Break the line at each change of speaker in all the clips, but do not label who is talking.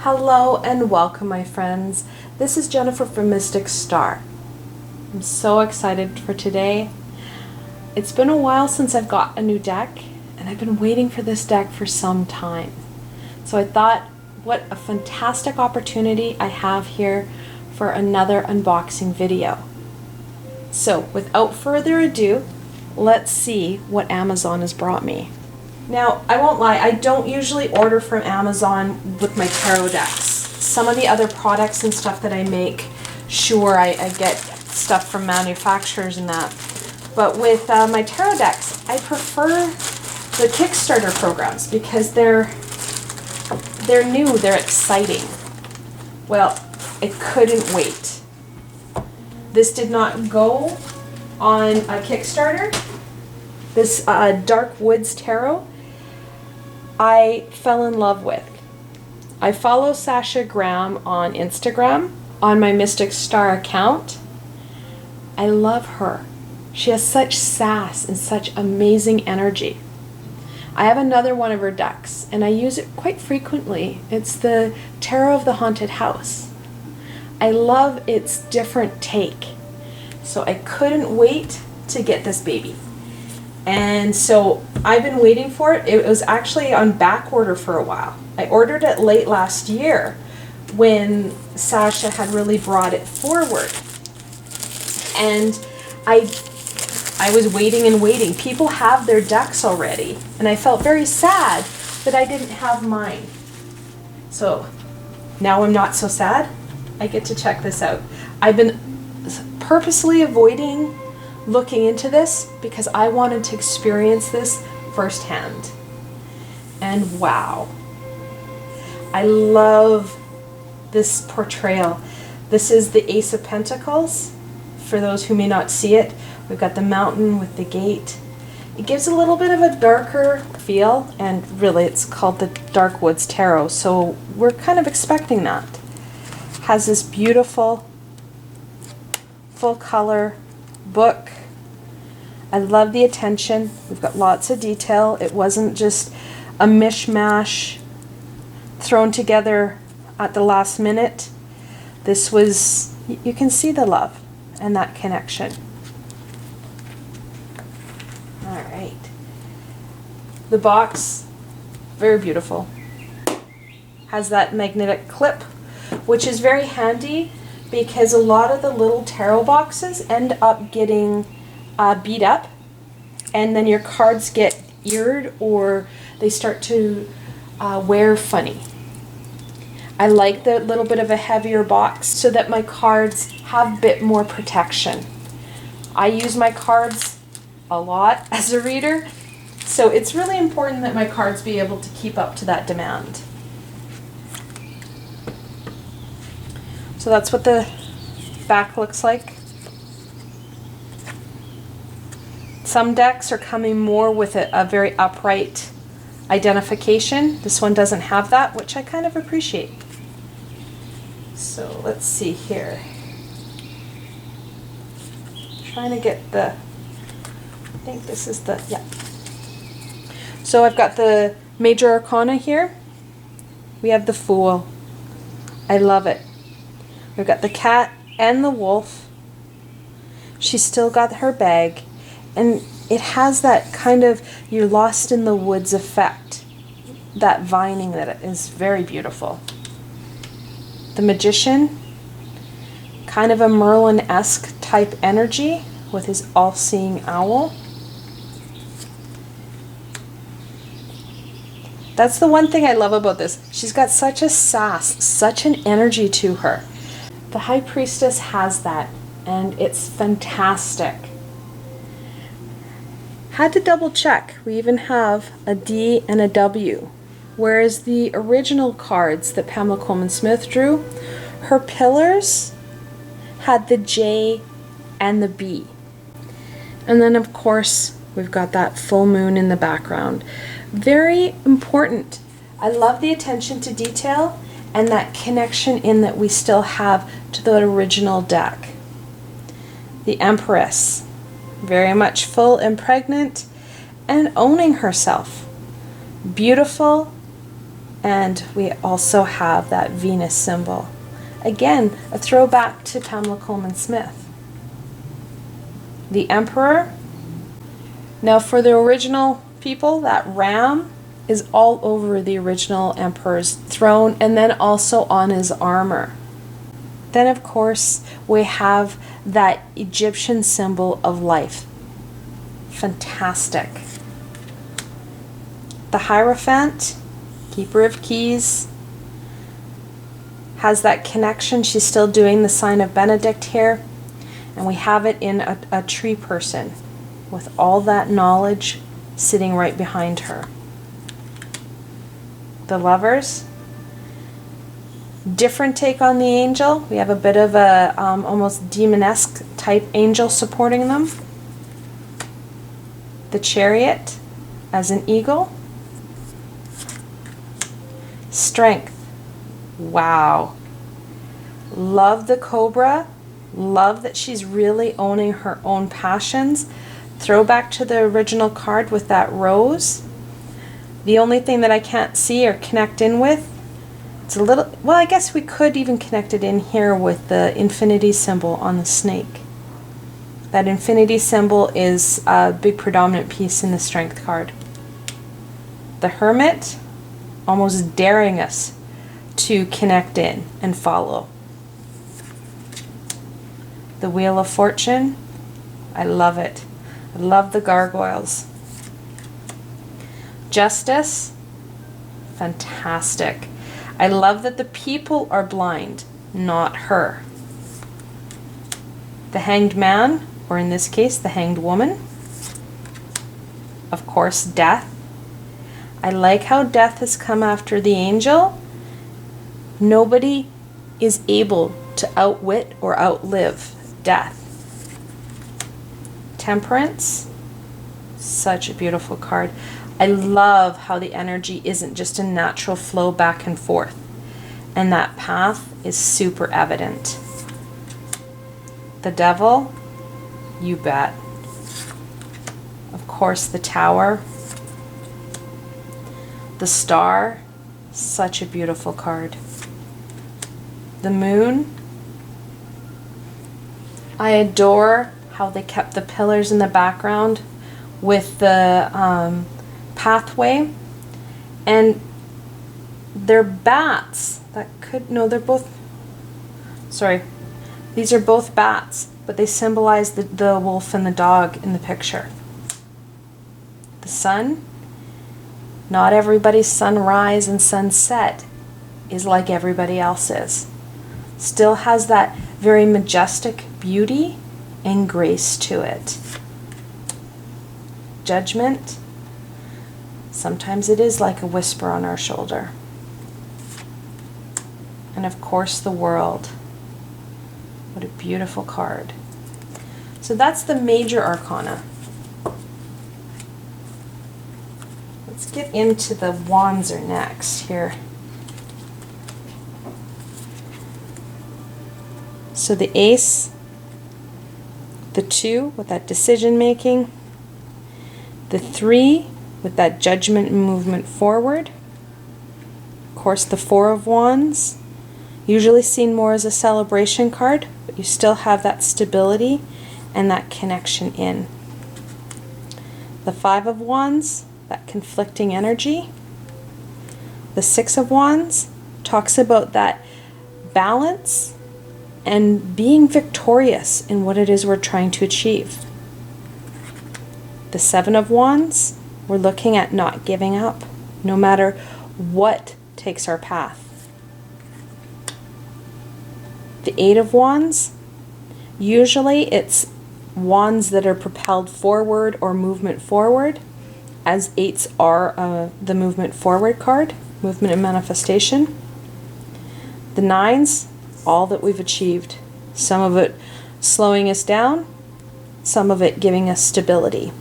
Hello and welcome, my friends. This is Jennifer from Mystic Star. I'm so excited for today. It's been a while since I've got a new deck, and I've been waiting for this deck for some time. So I thought, what a fantastic opportunity I have here for another unboxing video. So without further ado, let's see what Amazon has brought me. Now, I won't lie, I don't usually order from Amazon with my tarot decks. Some of the other products and stuff that I make, sure, I get stuff from manufacturers and that. But with my tarot decks, I prefer the Kickstarter programs because they're new, they're exciting. Well, I couldn't wait. This did not go on a Kickstarter. This Dark Woods Tarot, I fell in love with. I follow Sasha Graham on Instagram on my Mystic Star account. I love her. She has such sass and such amazing energy. I have another one of her decks and I use it quite frequently. It's the Tarot of the Haunted House. I love its different take. So I couldn't wait to get this baby. And so I've been waiting for it. It was actually on back order for a while. I ordered it late last year when Sasha had really brought it forward. And I was waiting and waiting. People have their decks already. And I felt very sad that I didn't have mine. So now I'm not so sad. I get to check this out. I've been purposely avoiding looking into this because I wanted to experience this firsthand. And wow, I love this portrayal. This is the Ace of Pentacles. For those who may not see it, we've got the mountain with the gate. It gives a little bit of a darker feel, and really it's called the Dark Woods Tarot, so we're kind of expecting that. Has this beautiful full color book. I love the attention. We've got lots of detail. It wasn't just a mishmash thrown together at the last minute. This was, you can see the love and that connection. All right. The box, very beautiful. Has that magnetic clip, which is very handy because a lot of the little tarot boxes end up getting beat up, and then your cards get eared or they start to wear funny. I like the little bit of a heavier box so that my cards have a bit more protection. I use my cards a lot as a reader, so it's really important that my cards be able to keep up to that demand. So that's what the back looks like. Some decks are coming more with a very upright identification. This one doesn't have that, which I kind of appreciate. So let's see here. Trying to get the, I think this is the, yeah. So I've got the Major Arcana here. We have the Fool. I love it. We've got the cat and the wolf. She's still got her bag. And it has that kind of you're lost in the woods effect. That vining that is very beautiful. The Magician, kind of a Merlin-esque type energy with his all-seeing owl. That's the one thing I love about this. She's got such a sass, such an energy to her. The High Priestess has that, and it's fantastic. Had to double check. We even have a D and a W. Whereas the original cards that Pamela Coleman Smith drew, her pillars had the J and the B. And then of course, we've got that full moon in the background. Very important. I love the attention to detail and that connection in that we still have to the original deck. The Empress. Very much full and pregnant and owning herself. Beautiful And we also have that Venus symbol. Again, a throwback to Pamela Coleman Smith. The Emperor. Now for the original people, that ram is all over the original Emperor's throne and then also on his armor. Then of course we have that Egyptian symbol of life. Fantastic. The Hierophant, Keeper of Keys, has that connection. She's still doing the sign of Benedict here. And we have it in a tree person with all that knowledge sitting right behind her. The Lovers. Different take on the angel. We have a bit of a almost demonesque type angel supporting them. The Chariot as an eagle. Strength. Wow. Love the Cobra. Love that she's really owning her own passions. Throwback to the original card with that rose. The only thing that I can't see or connect in with, it's a little, well, I guess we could even connect it in here with the infinity symbol on the snake. That infinity symbol is a big predominant piece in the Strength card. The Hermit, almost daring us to connect in and follow. The Wheel of Fortune, I love it. I love the gargoyles. Justice, fantastic. I love that the people are blind, not her. The Hanged Man, or in this case, the Hanged Woman. Of course, Death. I like how Death has come after the angel. Nobody is able to outwit or outlive Death. Temperance, such a beautiful card. I love how the energy isn't just a natural flow back and forth, and that path is super evident. The Devil, you bet. Of course, the Tower. The Star, such a beautiful card. The Moon. I adore how they kept the pillars in the background with the pathway, and they're bats that could, no, they're both, sorry, these are both bats, but they symbolize the wolf and the dog in the picture. The Sun. Not everybody's sunrise and sunset is like everybody else's. Still has that very majestic beauty and grace to it. Judgment. Sometimes it is like a whisper on our shoulder. And of course, the World. What a beautiful card. So that's the major arcana. Let's get into the Wands are next here. So the Ace, the 2 with that decision making, the 3 with that judgment and movement forward. Of course, the 4 of Wands, usually seen more as a celebration card, but you still have that stability and that connection in. The 5 of Wands, that conflicting energy. The 6 of Wands talks about that balance and being victorious in what it is we're trying to achieve. The 7 of Wands, we're looking at not giving up, no matter what takes our path. The 8 of Wands, usually it's wands that are propelled forward or movement forward, as 8s are the movement forward card, movement and manifestation. The 9s, all that we've achieved. Some of it slowing us down, some of it giving us stability.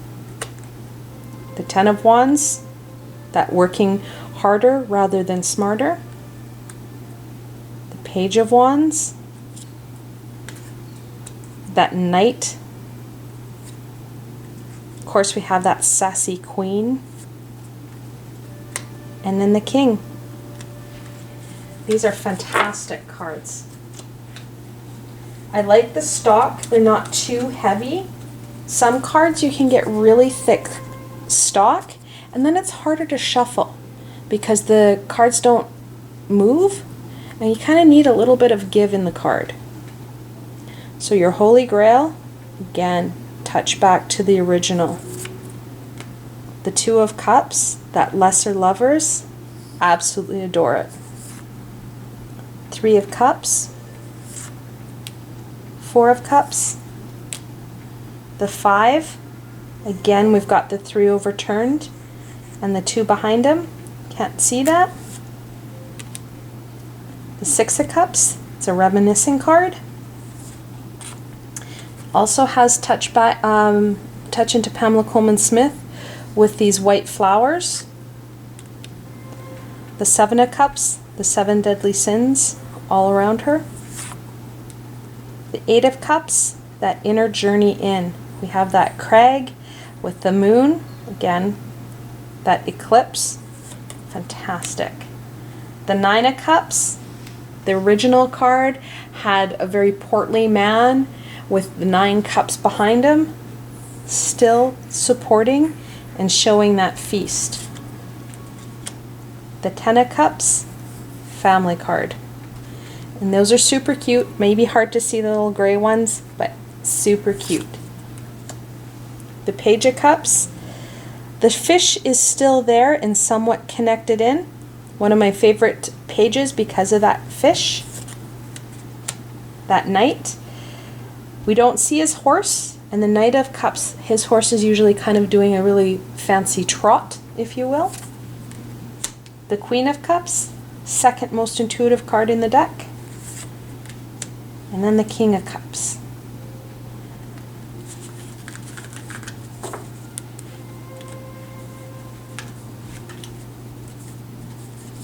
The 10 of Wands, that working harder rather than smarter. The Page of Wands, that Knight. Of course, we have that sassy Queen. And then the King. These are fantastic cards. I like the stock. They're not too heavy. Some cards you can get really thick stock, and then it's harder to shuffle because the cards don't move, and you kind of need a little bit of give in the card. So your Holy Grail, again, touch back to the original. The Two of Cups, that Lesser Lovers, absolutely adore it. Three of Cups, Four of Cups, the Five, again we've got the three overturned and the two behind them, can't see that. The Six of Cups, it's a reminiscing card. Also has touch into Pamela Coleman Smith with these white flowers. The Seven of Cups, the seven deadly sins all around her. The Eight of Cups, that inner journey in. We have that crag with the moon, again, that eclipse, fantastic. The Nine of Cups, the original card had a very portly man with the 9 cups behind him, still supporting and showing that feast. The Ten of Cups, family card. And those are super cute. Maybe hard to see the little gray ones, but super cute. The Page of Cups, the fish is still there and somewhat connected in. One of my favorite pages because of that fish. That Knight. We don't see his horse, and the Knight of Cups, his horse is usually kind of doing a really fancy trot, if you will. The Queen of Cups, second most intuitive card in the deck. And then the King of Cups.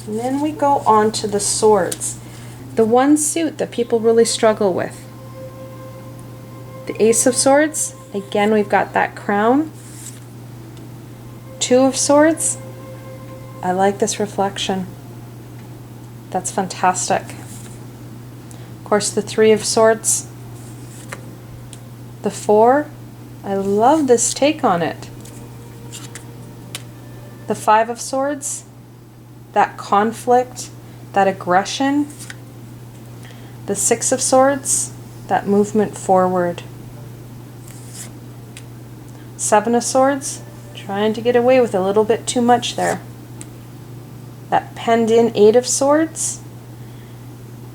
And then we go on to the swords. The one suit that people really struggle with. The Ace of Swords, again we've got that crown. Two of Swords, I like this reflection. That's fantastic. Of course, the Three of Swords. The Four, I love this take on it. The Five of Swords, that conflict, that aggression. The Six of Swords, that movement forward. Seven of Swords, trying to get away with a little bit too much there. That penned in Eight of Swords.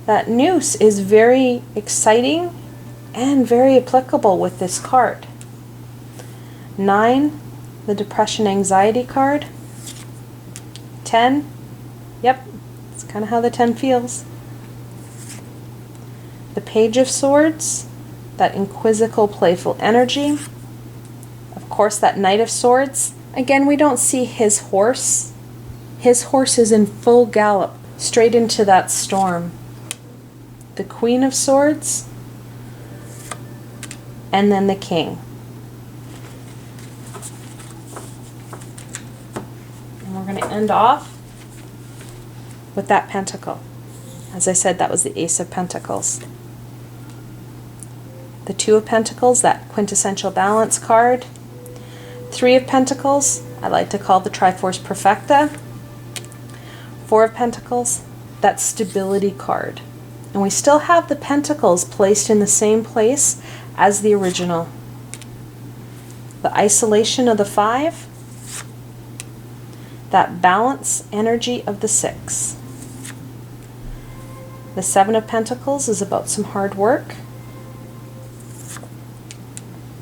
That noose is very exciting and very applicable with this card. 9, the Depression Anxiety card. 10, yep, it's kind of how the 10 feels. The Page of Swords, that inquisical, playful energy. Of course, that Knight of Swords. Again, we don't see his horse. His horse is in full gallop, straight into that storm. The Queen of Swords, and then the King. And we're going to end off with that Pentacle. As I said, that was the Ace of Pentacles. The Two of Pentacles, that quintessential balance card. Three of Pentacles, I like to call the Triforce Perfecta. Four of Pentacles, that stability card. And we still have the pentacles placed in the same place as the original. The isolation of the 5. That balance energy of the 6. The 7 of Pentacles is about some hard work.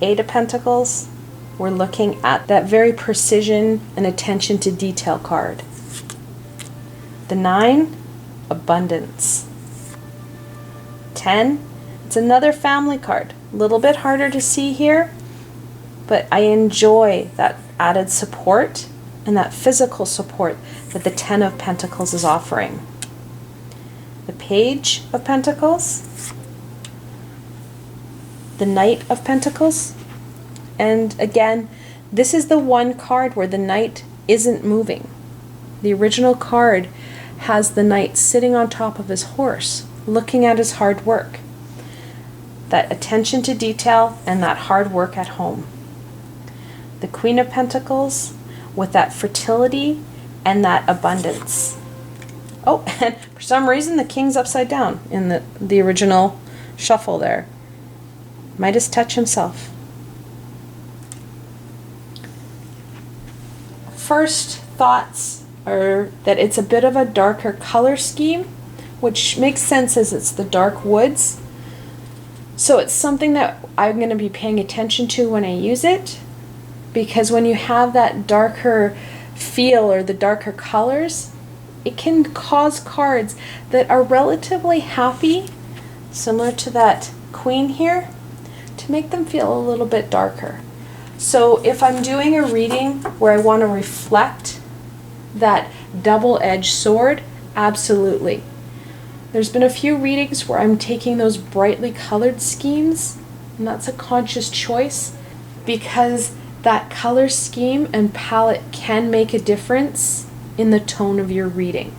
8 of Pentacles, we're looking at that very precision and attention to detail card. The 9, abundance. 10, it's another family card. A little bit harder to see here, but I enjoy that added support and that physical support that the 10 of Pentacles is offering. The Page of Pentacles, the Knight of Pentacles, and again, this is the one card where the Knight isn't moving. The original card has the knight sitting on top of his horse, looking at his hard work. That attention to detail and that hard work at home. The Queen of Pentacles with that fertility and that abundance. Oh, and for some reason the King's upside down in the original shuffle there. Midas touch himself. First thoughts are that it's a bit of a darker color scheme, which makes sense as it's the dark woods. So it's something that I'm going to be paying attention to when I use it, because when you have that darker feel or the darker colors, it can cause cards that are relatively happy, similar to that Queen here, to make them feel a little bit darker. So if I'm doing a reading where I want to reflect that double-edged sword, absolutely. There's been a few readings where I'm taking those brightly colored schemes, and that's a conscious choice because that color scheme and palette can make a difference in the tone of your reading.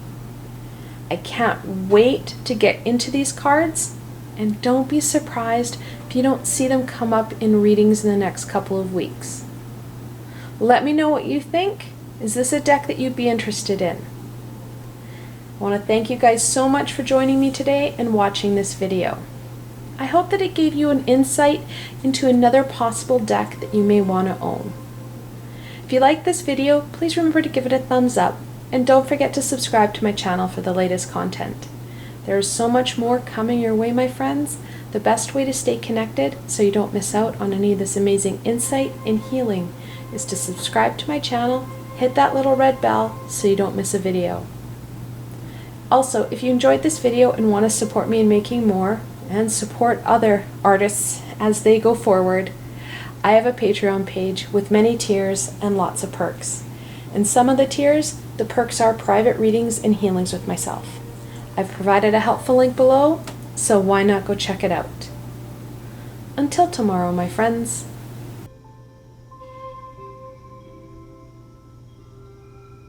I can't wait to get into these cards, and don't be surprised if you don't see them come up in readings in the next couple of weeks. Let me know what you think. Is this a deck that you'd be interested in? I want to thank you guys so much for joining me today and watching this video. I hope that it gave you an insight into another possible deck that you may want to own. If you like this video, please remember to give it a thumbs up, and don't forget to subscribe to my channel for the latest content. There is so much more coming your way, my friends. The best way to stay connected so you don't miss out on any of this amazing insight and healing is to subscribe to my channel, hit that little red bell so you don't miss a video. Also, if you enjoyed this video and want to support me in making more and support other artists as they go forward, I have a Patreon page with many tiers and lots of perks. In some of the tiers, the perks are private readings and healings with myself. I've provided a helpful link below, so why not go check it out? Until tomorrow, my friends.